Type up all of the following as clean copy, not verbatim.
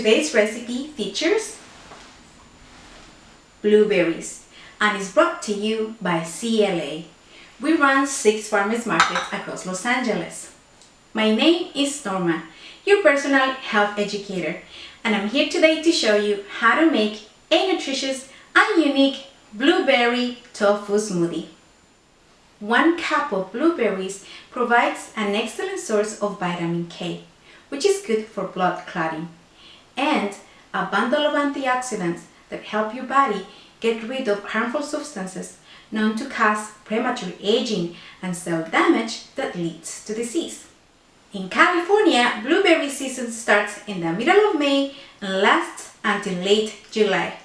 Today's recipe features blueberries and is brought to you by CLA. We run 6 farmers markets across Los Angeles. My name is Norma, your personal health educator, and I'm here today to show you how to make a nutritious and unique blueberry tofu smoothie. 1 cup of blueberries provides an excellent source of vitamin K, which is good for blood clotting, and a bundle of antioxidants that help your body get rid of harmful substances known to cause premature aging and cell damage that leads to disease. In California, blueberry season starts in the middle of May and lasts until late July.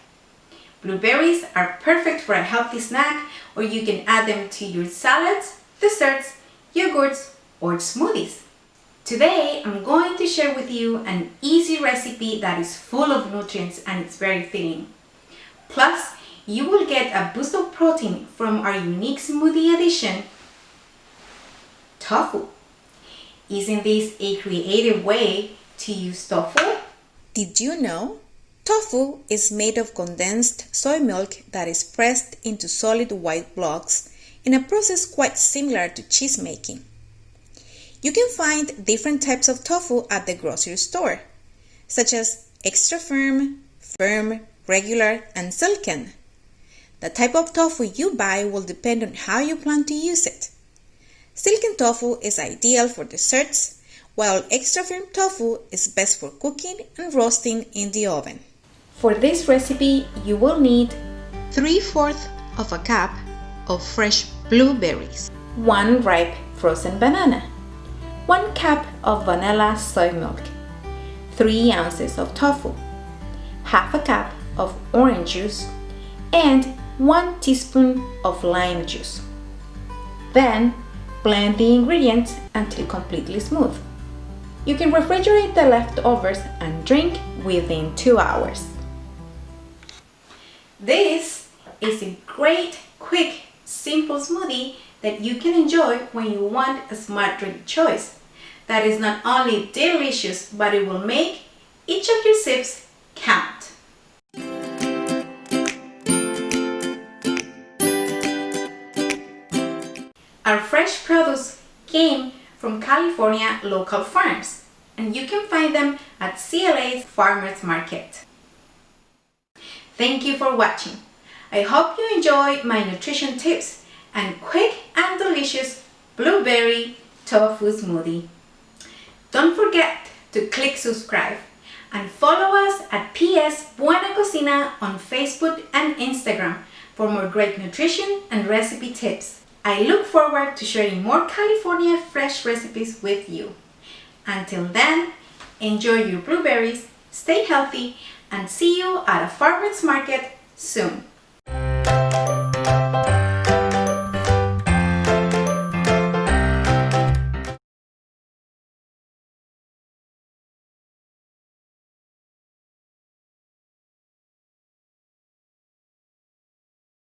Blueberries are perfect for a healthy snack, or you can add them to your salads, desserts, yogurts, or smoothies. Today, I'm going to share with you an easy recipe that is full of nutrients and it's very filling. Plus, you will get a boost of protein from our unique smoothie addition, tofu. Isn't this a creative way to use tofu? Did you know? Tofu is made of condensed soy milk that is pressed into solid white blocks in a process quite similar to cheese making. You can find different types of tofu at the grocery store, such as extra firm, regular, and silken. The type of tofu you buy will depend on how you plan to use it. Silken tofu is ideal for desserts, while extra firm tofu is best for cooking and roasting in the oven. For this recipe, you will need 3/4 of a cup of fresh blueberries, 1 ripe frozen banana, 1 cup of vanilla soy milk, 3 ounces of tofu, half a cup of orange juice, and 1 teaspoon of lime juice. Then, blend the ingredients until completely smooth. You can refrigerate the leftovers and drink within 2 hours. This is a great, quick, simple smoothie that you can enjoy when you want a smart drink choice that is not only delicious, but it will make each of your sips count. Our fresh produce came from California local farms, and you can find them at CLA's Farmers Market. Thank you for watching. I hope you enjoy my nutrition tips and quick and delicious blueberry tofu smoothie. Don't forget to click subscribe and follow us at PS Buena Cocina on Facebook and Instagram for more great nutrition and recipe tips. I look forward to sharing more California fresh recipes with you. Until then, enjoy your blueberries, stay healthy, and see you at a farmer's market soon.